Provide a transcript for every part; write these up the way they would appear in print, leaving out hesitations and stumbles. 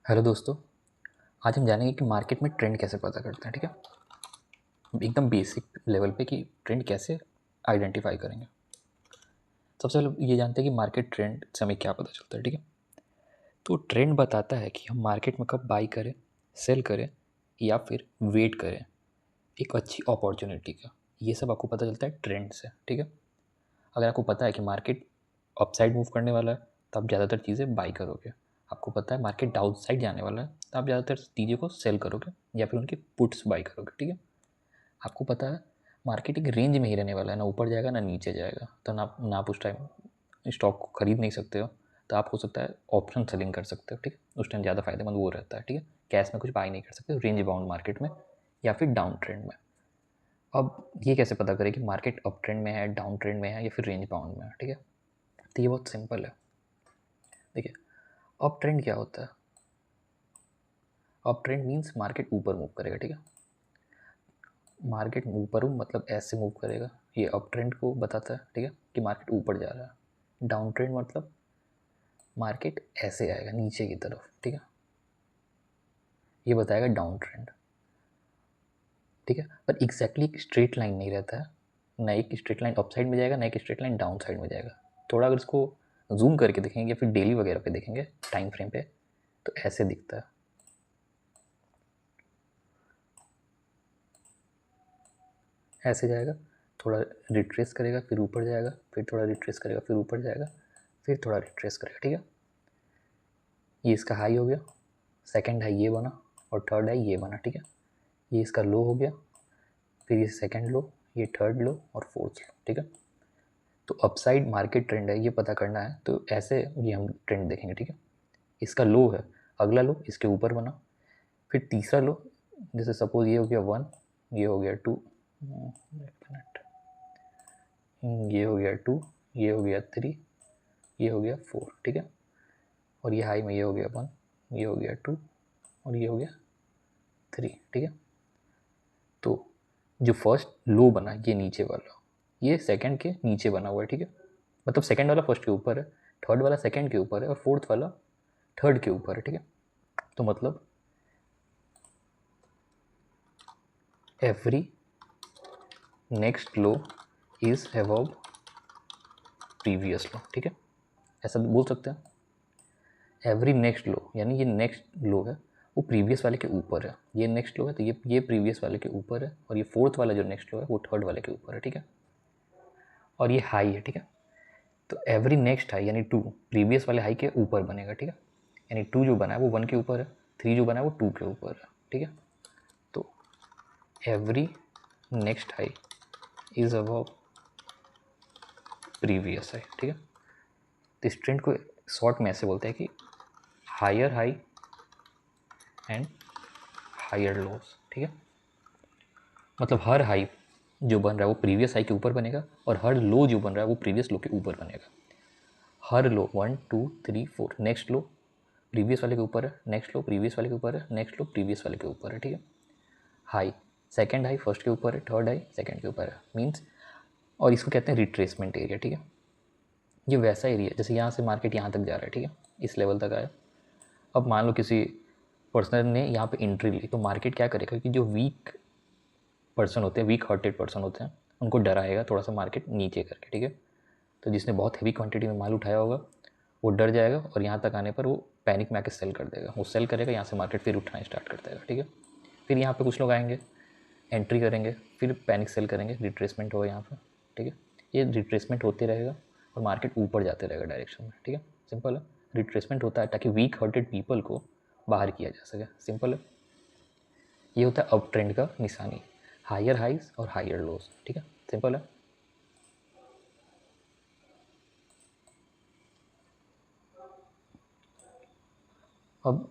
Hello दोस्तों। आज हम जानेंगे कि मार्केट में ट्रेंड कैसे पता करते हैं। ठीक है, एकदम बेसिक लेवल पे कि ट्रेंड कैसे आइडेंटिफाई करेंगे। सबसे पहले ये जानते हैं कि मार्केट ट्रेंड से हमें क्या पता चलता है। ठीक है, तो ट्रेंड बताता है कि हम मार्केट में कब बाई करें, सेल करें या फिर वेट करें एक अच्छी अपॉर्चुनिटी का। ये सब आपको पता चलता है ट्रेंड से। ठीक है, अगर आपको पता है कि मार्केट अपसाइड मूव करने वाला है तो आप ज़्यादातर चीज़ें बाई करोगे। आपको पता है मार्केट डाउन साइड जाने वाला है तो आप ज़्यादातर चीज़ों को सेल करोगे या फिर उनके पुट्स बाई करोगे। ठीक है, आपको पता है मार्केट एक रेंज में ही रहने वाला है, ना ऊपर जाएगा ना नीचे जाएगा, तो ना आप उस टाइम स्टॉक को खरीद नहीं सकते हो। तो आप हो सकता है ऑप्शन सेलिंग कर सकते हो। ठीक है, उस टाइम ज़्यादा फायदेमंद वो रहता है। ठीक है, कैश में कुछ बाई नहीं कर सकते रेंज बाउंड मार्केट में या फिर डाउन ट्रेंड में। अब ये कैसे पता करें कि मार्केट अप ट्रेंड में है, डाउन ट्रेंड में है या फिर रेंज बाउंड में है। ठीक है, तो ये बहुत सिंपल है। देखिए, अप ट्रेंड क्या होता है? अप ट्रेंड मीन्स मार्केट ऊपर मूव करेगा। ठीक है, मार्केट ऊपर मतलब ऐसे मूव करेगा, ये अप ट्रेंड को बताता है। ठीक है, कि मार्केट ऊपर जा रहा है। डाउन ट्रेंड मतलब मार्केट ऐसे आएगा नीचे की तरफ। ठीक है, ये बताएगा डाउन ट्रेंड। ठीक है, पर एग्जैक्टली एक स्ट्रेट लाइन नहीं रहता है। ना एक स्ट्रेट लाइन अप साइड में जाएगा, ना एक स्ट्रेट लाइन डाउन साइड में जाएगा। थोड़ा अगर इसको जूम करके देखेंगे या फिर डेली वगैरह पे देखेंगे टाइम फ्रेम पे, तो ऐसे दिखता है। ऐसे जाएगा, थोड़ा रिट्रेस करेगा, फिर ऊपर जाएगा, फिर थोड़ा रिट्रेस करेगा, फिर ऊपर जाएगा, फिर थोड़ा रिट्रेस करेगा। ठीक है, ये इसका हाई हो गया, सेकंड हाई ये बना और थर्ड हाई ये बना। ठीक है, ये इसका लो हो गया, फिर ये सेकंड लो, ये थर्ड लो और फोर्थ लो। ठीक है, तो अपसाइड मार्केट ट्रेंड है ये पता करना है तो ऐसे ये हम ट्रेंड देखेंगे। ठीक है, इसका लो है, अगला लो इसके ऊपर बना, फिर तीसरा लो, जैसे सपोज ये हो गया 1, ये हो गया 2, एक मिनट, ये हो गया 2, ये हो गया 3, ये हो गया 4। ठीक है, और ये हाई में ये हो गया 1, ये हो गया 2 और ये हो गया 3। ठीक है, तो जो फर्स्ट लो बना ये नीचे वाला, ये सेकंड के नीचे बना हुआ है। ठीक है, मतलब सेकंड वाला फर्स्ट के ऊपर है, थर्ड वाला सेकंड के ऊपर है और फोर्थ वाला थर्ड के ऊपर है। ठीक है, तो मतलब every next low is above previous लो। ठीक है, ऐसा बोल सकते हैं। एवरी नेक्स्ट लो यानी ये नेक्स्ट लो है वो प्रीवियस वाले के ऊपर है। ये नेक्स्ट लो है तो ये प्रीवियस वाले के ऊपर है, और ये फोर्थ वाला जो नेक्स्ट लो है वो थर्ड वाले के ऊपर है। ठीक है, और ये हाई है। ठीक है, तो एवरी नेक्स्ट हाई यानी 2 प्रीवियस वाले हाई के ऊपर बनेगा। ठीक है, यानी 2 जो बना है वो 1 के ऊपर है, 3 जो बना है वो 2 के ऊपर है। ठीक है, तो every next high is above previous high. ठीक है, तो इस ट्रेंड को शॉर्ट में ऐसे बोलते हैं कि higher high and higher lows. ठीक है, मतलब हर हाई जो बन रहा है वो प्रीवियस हाई के ऊपर बनेगा और हर लो जो बन रहा है वो प्रीवियस लो के ऊपर बनेगा। हर लो 1 2 3 4, नेक्स्ट लो प्रीवियस वाले के ऊपर है, नेक्स्ट लो प्रीवियस वाले के ऊपर है, नेक्स्ट लो प्रीवियस वाले के ऊपर है। ठीक है, हाई सेकंड हाई फर्स्ट के ऊपर है, थर्ड हाई सेकंड के ऊपर है, मीन्स, और इसको कहते हैं रिट्रेसमेंट एरिया। ठीक है, ये वैसा एरिया जैसे यहाँ से मार्केट यहाँ तक जा रहा है। ठीक है, इस लेवल तक आया। अब मान लो किसी पर्सन ने यहाँ पे एंट्री ली तो मार्केट क्या करेगा कि जो वीक पर्सन होते हैं, वीक हार्टेड पर्सन होते हैं, उनको डराएगा थोड़ा सा मार्केट नीचे करके। ठीक है, तो जिसने बहुत हेवी क्वांटिटी में माल उठाया होगा वो डर जाएगा और यहाँ तक आने पर वो पैनिक में आके सेल कर देगा। वो सेल करेगा, यहाँ से मार्केट फिर उठना स्टार्ट कर देगा। ठीक है, फिर यहाँ पे कुछ लोग आएंगे, एंट्री करेंगे, फिर पैनिक सेल करेंगे, रिट्रेसमेंट होगा यहाँ पर। ठीक है, ये रिट्रेसमेंट होते रहेगा और मार्केट ऊपर जाते रहेगा डायरेक्शन में। ठीक है, सिंपल है। रिट्रेसमेंट होता है ताकि वीक हार्टेड पीपल को बाहर किया जा सके। सिंपल है, ये होता है अप ट्रेंड का निशानी, हायर हाइज और हायर लोज। ठीक है, सिंपल है। अब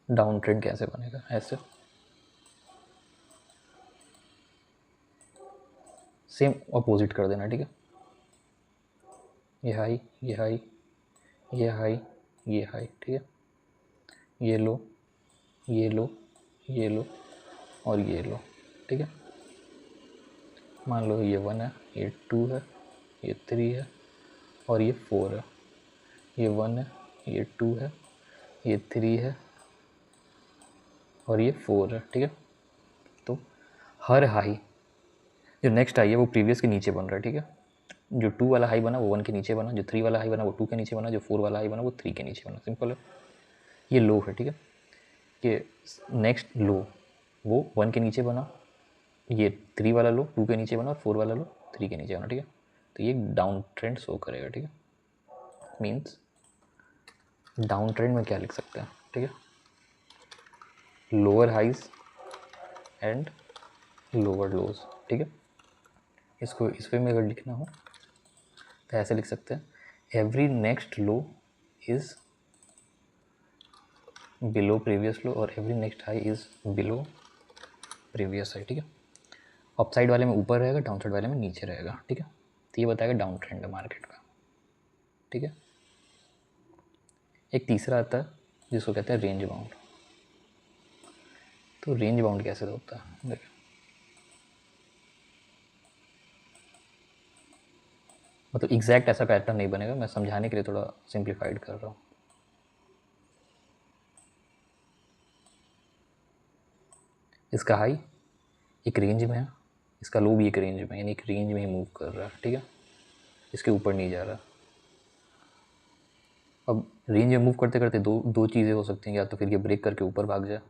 डाउन ट्रेंड कैसे बनेगा? ऐसे सेम अपोजिट कर देना। ठीक है, ये हाई, ये हाई, ये हाई, ये हाई। ठीक है, ये लो, ये लो, ये लो और ये लो। ठीक है, मान लो ये 1 है, ये 2 है, ये 3 है और ये 4 है। ये 1 है, ये 2 है, ये 3 है और ये 4 है, ठीक है। तो हर हाई, जो नेक्स्ट हाई है वो प्रीवियस के नीचे बन रहा है, ठीक है। जो 2 वाला हाई बना वो 1 के नीचे बना, जो 3 वाला हाई बना वो 2 के नीचे बना, जो 4 वाला हाई बना वो 3 के नीचे बना, सिंपल है। ये लो है, ठीक है। ये नेक्स्ट लो वो 1 के नीचे बना, ये 3 वाला लो 2 के नीचे बना, और 4 वाला लो 3 के नीचे बना, ठीक है। तो ये डाउन ट्रेंड शो करेगा, ठीक है। मीन्स डाउन ट्रेंड में क्या लिख सकते हैं, ठीक है, lower highs and lower lows, ठीक है। इसको इस वे में अगर लिखना हो तो ऐसे लिख सकते हैं, every next low is below previous low और every next high is below previous high, ठीक है। अप साइड वाले में ऊपर रहेगा, डाउन साइड वाले में नीचे रहेगा, ठीक है। तो ये बताएगा डाउन ट्रेंड है मार्केट का, ठीक है। एक तीसरा आता है जिसको कहते हैं रेंज बाउंड। तो रेंज बाउंड कैसे होता है, देखिए मतलब एग्जैक्ट ऐसा पैटर्न नहीं बनेगा, मैं समझाने के लिए थोड़ा सिंप्लीफाइड कर रहा हूँ। इसका हाई एक रेंज में है, इसका लो भी एक रेंज में, यानी एक रेंज में ही मूव कर रहा है, ठीक है। इसके ऊपर नहीं जा रहा। अब रेंज में मूव करते करते दो चीज़ें हो सकती हैं, या तो फिर ये ब्रेक करके ऊपर भाग जाए,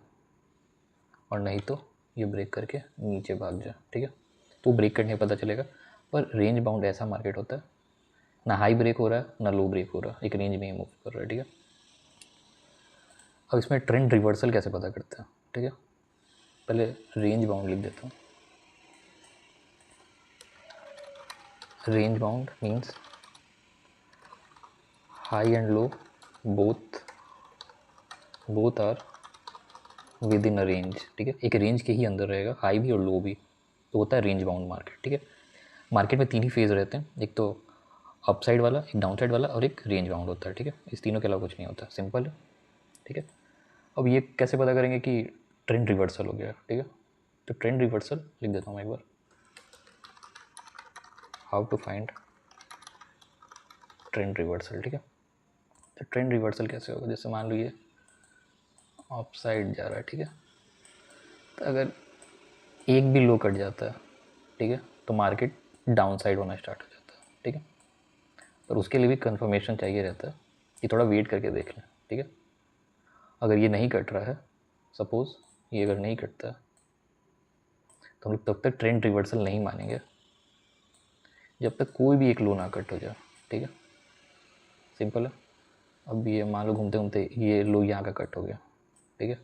और नहीं तो ये ब्रेक करके नीचे भाग जाए, ठीक है। तो ब्रेक करने पता चलेगा। पर रेंज बाउंड ऐसा मार्केट होता है, ना हाई ब्रेक हो रहा है ना लो ब्रेक हो रहा है, एक रेंज में ही मूव कर रहा है, ठीक है। अब इसमें ट्रेंड रिवर्सल कैसे पता करते हैं, ठीक है। पहले रेंज बाउंड लिख देता हूँ। Range bound means high and low both are within a range, ठीक है। एक रेंज के ही अंदर रहेगा, हाई भी और लो भी, तो होता है रेंज बाउंड मार्केट, ठीक है। मार्केट में 3 ही फेज़ रहते हैं, एक तो अप साइड वाला, एक डाउन साइड वाला और एक रेंज बाउंड होता है, ठीक है। इस तीनों के अलावा कुछ नहीं होता, सिंपल है, ठीक है। अब ये कैसे पता करेंगे कि ट्रेंड रिवर्सल हो गया, ठीक है। तो ट्रेंड रिवर्सल लिख देता हूँ मैं एक बार, how to find trend reversal, ठीक है। तो ट्रेंड रिवर्सल कैसे होगा, जैसे मान लो ये अप साइड जा रहा है, ठीक है। तो अगर एक भी लो कट जाता है, ठीक है, तो मार्केट डाउन साइड होना स्टार्ट हो जाता है, ठीक है। पर उसके लिए भी कंफर्मेशन चाहिए रहता है कि थोड़ा वेट करके देख लें, ठीक है। अगर ये नहीं कट रहा है, सपोज़ ये अगर नहीं कटता तो हम लोग तब तक ट्रेंड रिवर्सल नहीं मानेंगे जब तक कोई भी एक लो ना कट हो जाए, ठीक है। सिंपल है। अब ये मान लो घूमते घूमते ये लो यहाँ का कट हो गया, ठीक है,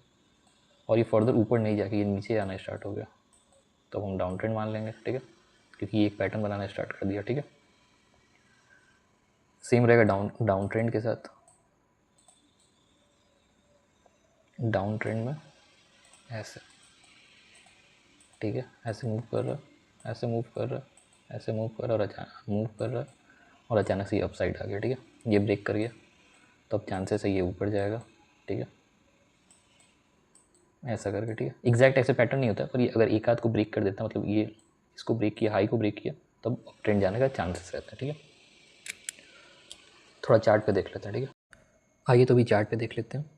और ये फर्दर ऊपर नहीं जाके ये नीचे आना स्टार्ट हो गया, तो हम डाउन ट्रेंड मान लेंगे, ठीक है, क्योंकि ये एक पैटर्न बनाना स्टार्ट कर दिया, ठीक है। सेम रहेगा डाउन ट्रेंड के साथ। डाउन ट्रेंड में ऐसे, ठीक है, ऐसे मूव कर रहा, ऐसे मूव कर रहा, ऐसे मूव कर रहा, और अचानक मूव कर रहा, और अचानक से ये अप साइड आ गया, ठीक है, ये ब्रेक कर गया, तो अब चांसेस है ये ऊपर जाएगा, ठीक है, ऐसा करके, ठीक है। एग्जैक्ट ऐसे पैटर्न नहीं होता, पर ये अगर एक हाथ को ब्रेक कर देता, मतलब ये इसको ब्रेक किया, हाई को ब्रेक किया, तब ट्रेंड जाने का चांसेस रहता है, ठीक है। थोड़ा चार्ट पे देख लेते हैं, ठीक है। आइए तो अभी चार्ट पे देख लेते हैं।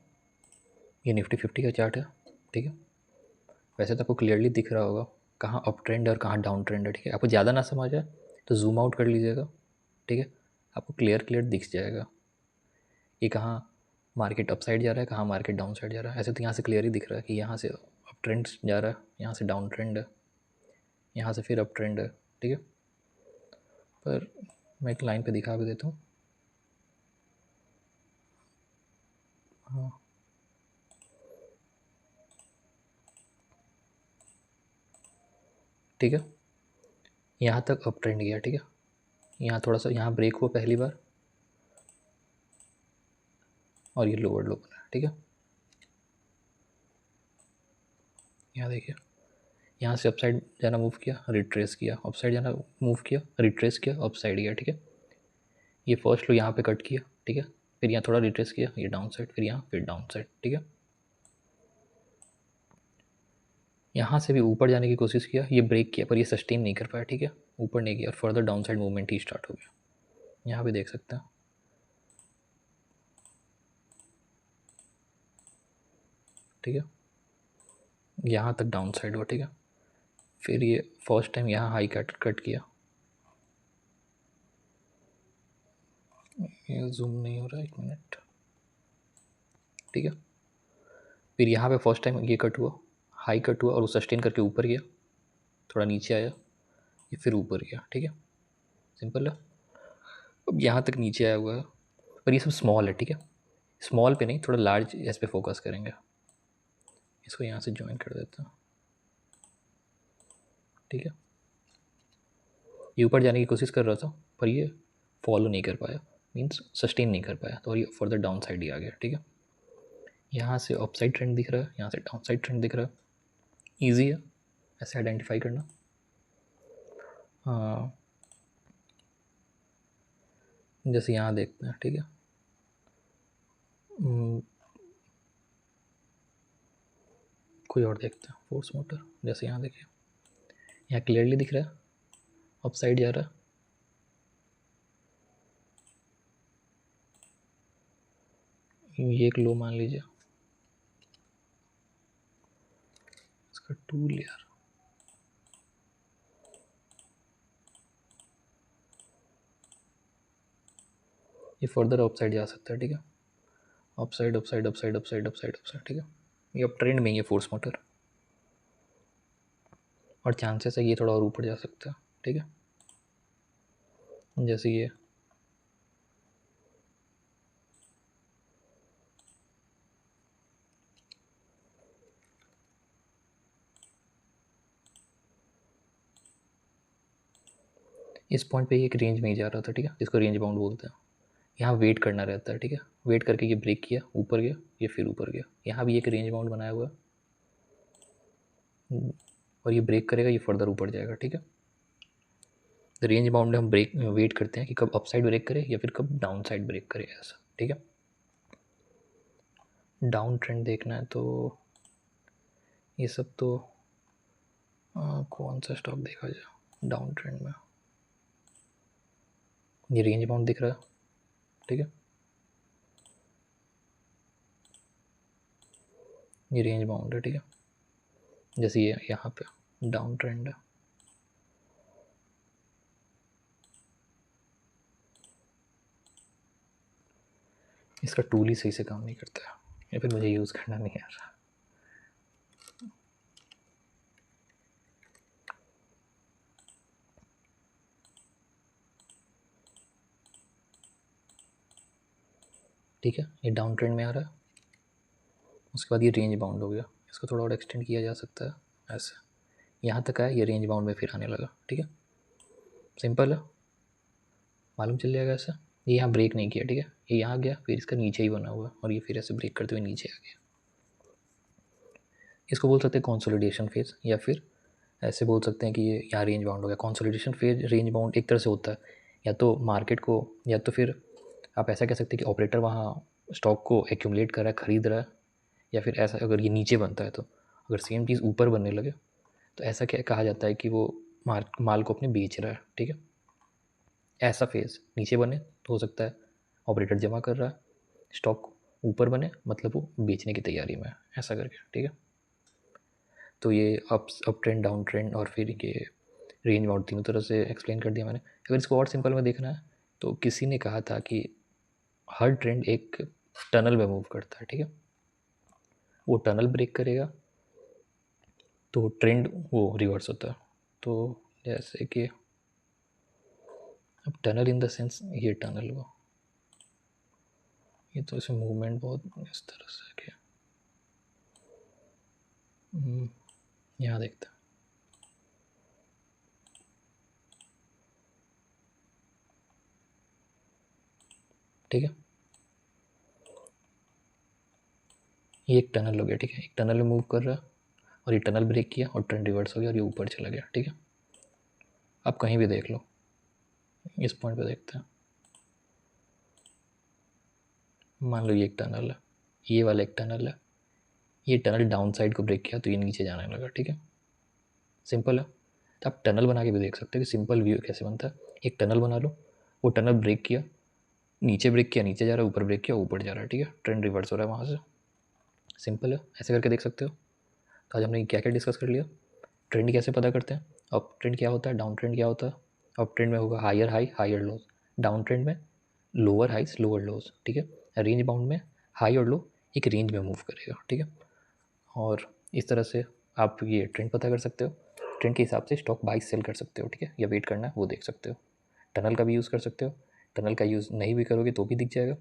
ये निफ्टी 50 का चार्ट है, ठीक है। वैसे तो आपको क्लियरली दिख रहा होगा कहाँ अप ट्रेंड है और कहाँ डाउन ट्रेंड है, ठीक है। आपको ज़्यादा ना समझ आए तो जूम आउट कर लीजिएगा, ठीक है, आपको क्लियर दिख जाएगा कि कहाँ मार्केट अप साइड जा रहा है, कहाँ मार्केट डाउन साइड जा रहा है। ऐसे तो यहाँ से क्लियर ही दिख रहा है कि यहाँ से अप ट्रेंड जा रहा है, यहाँ से डाउन ट्रेंड है, यहाँ से फिर अप ट्रेंड है, ठीक है। पर मैं एक लाइन पे दिखा भी देता हूँ, हाँ, ठीक है। यहाँ तक अप ट्रेंड गया, ठीक है। यहाँ थोड़ा सा यहाँ ब्रेक हुआ पहली बार, और ये लोअर लो बना, ठीक है। यहाँ देखिए, यहाँ से अप साइड जाना मूव किया, रिट्रेस किया, अप साइड जाना मूव किया, रिट्रेस किया, अप साइड गया, ठीक है। ये फर्स्ट लो यहाँ पे कट किया, ठीक है, फिर यहाँ थोड़ा रिट्रेस किया, ये डाउन साइड, फिर यहाँ फिर डाउन साइड, ठीक है। यहाँ से भी ऊपर जाने की कोशिश किया, ये ब्रेक किया, पर ये सस्टेन नहीं कर पाया, ठीक है, ऊपर नहीं गया और फर्दर डाउन साइड मूवमेंट ही स्टार्ट हो गया। यहाँ भी देख सकते हैं, ठीक है। यहाँ तक डाउन साइड हुआ, ठीक है। फिर ये फर्स्ट टाइम यहाँ हाई कट किया, ये जूम नहीं हो रहा, 1 मिनट, ठीक है। फिर यहाँ पे फर्स्ट टाइम ये कट हुआ, हाई कट हुआ और वो सस्टेन करके ऊपर गया, थोड़ा नीचे आया, ये फिर ऊपर गया, ठीक है। सिंपल है। अब यहाँ तक नीचे आया हुआ है, पर ये सब स्मॉल है, ठीक है। स्मॉल पे नहीं, थोड़ा लार्ज इस पे फोकस करेंगे। इसको यहाँ से ज्वाइन कर देता हूँ, ठीक है। ये ऊपर जाने की कोशिश कर रहा था पर ये फॉलो नहीं कर पाया, मीन्स सस्टेन नहीं कर पाया, तो ये फर्दर डाउन साइड ही आ गया, ठीक है। यहाँ से अप साइड ट्रेंड दिख रहा है, यहाँ से डाउन साइड ट्रेंड दिख रहा है। ईजी है ऐसे आइडेंटिफाई करना। हाँ, जैसे यहाँ देखते हैं, ठीक है। कोई और देखते हैं, फोर्स मोटर, जैसे यहाँ देखिए, यहाँ क्लियरली दिख रहा है अप साइड जा रहा है। ये एक लो मान लीजिए, इसका टूल यार, ये फर्दर अप साइड जा सकता है, ठीक है। Up side up side up side up side up side up side, ठीक है। ये अब ट्रेंड में ही है फोर्स मोटर, और चांसेस है ये थोड़ा और ऊपर जा सकता है, ठीक है। जैसे ये इस पॉइंट पे एक रेंज में ही जा रहा था, ठीक है, जिसको रेंज बाउंड बोलते हैं। यहाँ वेट करना रहता है, ठीक है। वेट करके ये ब्रेक किया, ऊपर गया, ये फिर ऊपर गया, यहाँ भी एक रेंज बाउंड बनाया हुआ है, और ये ब्रेक करेगा, ये फर्दर ऊपर जाएगा, ठीक है। तो रेंज बाउंड हम ब्रेक वेट करते हैं कि कब अप साइड ब्रेक करे या फिर कब डाउन साइड ब्रेक करे, ऐसा, ठीक है। डाउन ट्रेंड देखना है तो ये सब तो कौन सा स्टॉक देखा जाए डाउन ट्रेंड में, ये रेंज बाउंड दिख रहा है, ठीक है। ये रेंज बाउंड है, ठीक है। जैसे ये यहाँ पे डाउन ट्रेंड है, इसका टूल ही सही से काम नहीं करता है या फिर मुझे यूज़ करना नहीं आ रहा। ठीक है, ये डाउन ट्रेंड में आ रहा है, उसके बाद ये रेंज बाउंड हो गया, इसको थोड़ा और एक्सटेंड किया जा सकता है ऐसे, यहाँ तक आया, ये रेंज बाउंड में फिर आने लगा, ठीक है। सिंपल है, मालूम चल जाएगा ऐसा। ये यहाँ ब्रेक नहीं किया, ठीक है, ये यहाँ गया, फिर इसका नीचे ही बना हुआ और ये फिर ऐसे ब्रेक करते हुए नीचे आ गया। इसको बोल सकते हैं कंसोलिडेशन फेज, या फिर ऐसे बोल सकते हैं कि ये यहाँ रेंज बाउंड हो गया। कंसोलिडेशन फेज रेंज बाउंड एक तरह से होता है, या तो मार्केट को, या तो फिर आप ऐसा कह सकते हैं कि ऑपरेटर वहाँ स्टॉक को एक्यूमुलेट कर रहा है, खरीद रहा है, या फिर ऐसा अगर ये नीचे बनता है तो अगर सेम चीज़ ऊपर बनने लगे तो ऐसा क्या कहा जाता है कि वो माल को अपने बेच रहा है, ठीक है। ऐसा फेज़ नीचे बने तो हो सकता है ऑपरेटर जमा कर रहा है, स्टॉक ऊपर बने मतलब वो बेचने की तैयारी में है, ऐसा करके, ठीक है। तो ये अप ट्रेंड, डाउन ट्रेंड और फिर ये रेंज बाउंड तीनों तरह से एक्सप्लेन कर दिया मैंने। अगर इसको और सिंपल में देखना है तो किसी ने कहा था कि हर ट्रेंड एक टनल में मूव करता है, ठीक है। वो टनल ब्रेक करेगा तो ट्रेंड वो रिवर्स होता है। तो जैसे कि अब टनल इन द सेंस ये टनल हुआ, ये तो इसमें मूवमेंट बहुत इस तरह से कि यहाँ देखते हैं, ठीक है। ये एक टनल हो गया, ठीक है, एक टनल में मूव कर रहा है और ये टनल ब्रेक किया और ट्रेंड रिवर्स हो गया और ये ऊपर चला गया, ठीक है। आप कहीं भी देख लो, इस पॉइंट पे देखते हैं, मान लो ये एक टनल है, ये वाला एक टनल है, ये टनल डाउन साइड को ब्रेक किया तो ये नीचे जाने लगा, ठीक है। सिंपल है। तो आप टनल बना के भी देख सकते हो कि सिंपल व्यू कैसे बनता है। एक टनल बना लो, वो टनल ब्रेक किया, नीचे ब्रेक किया, नीचे जा रहा है, ऊपर ब्रेक किया, ऊपर जा रहा है, ठीक है, ट्रेंड रिवर्स हो रहा है वहाँ से। सिंपल है, ऐसे करके देख सकते हो। तो आज हमने क्या क्या डिस्कस कर लिया, ट्रेंड कैसे पता करते हैं, अप ट्रेंड क्या होता है, डाउन ट्रेंड क्या होता है, अप ट्रेंड में होगा higher high higher lows, down trend में लोअर हाइस लोअर लोज, ठीक है, रेंज बाउंड में हाई और लो एक रेंज में मूव करेगा, ठीक है। और इस तरह से आप ये ट्रेंड पता कर सकते हो, ट्रेंड के हिसाब से स्टॉक बाई सेल कर सकते हो, ठीक है, या वेट करना है वो देख सकते हो। टनल का भी यूज़ कर सकते हो, टनल का यूज़ नहीं भी करोगे तो भी दिख जाएगा।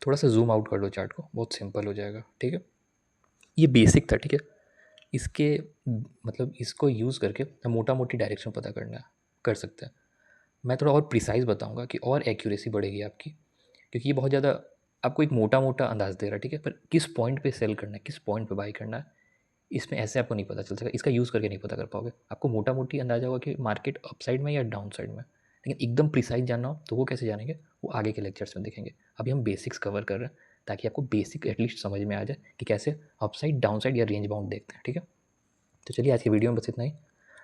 थोड़ा सा जूम आउट कर लो चार्ट को, बहुत सिंपल हो जाएगा, ठीक है। ये बेसिक था, ठीक है। इसके मतलब इसको यूज़ करके हम मोटा मोटी डायरेक्शन पता करना कर सकते हैं। मैं थोड़ा और प्रिसाइज बताऊंगा कि और एक्यूरेसी बढ़ेगी आपकी, क्योंकि ये बहुत ज़्यादा आपको एक मोटा मोटा अंदाज दे रहा है, ठीक है, पर किस पॉइंट पे सेल करना है, किस पॉइंट पे बाई करना है, इसमें ऐसे आपको नहीं पता चल सकेगा, इसका यूज़ करके नहीं पता कर पाओगे। आपको मोटा मोटी अंदाजा होगा कि मार्केट अप साइड में या डाउन साइड में, लेकिन एकदम प्रिसाइज जानना हो तो वो कैसे जानेंगे, वो आगे के लेक्चर्स में देखेंगे। अभी हम बेसिक्स कवर कर रहे हैं ताकि आपको बेसिक एटलीस्ट समझ में आ जाए कि कैसे अप साइड डाउन साइड या रेंज बाउंड देखते हैं, ठीक है। तो चलिए आज की वीडियो में बस इतना ही।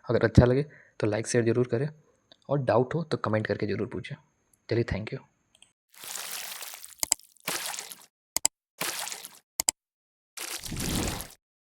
अगर अच्छा लगे तो लाइक शेयर ज़रूर करें, और डाउट हो तो कमेंट करके ज़रूर पूछें। चलिए, थैंक यू।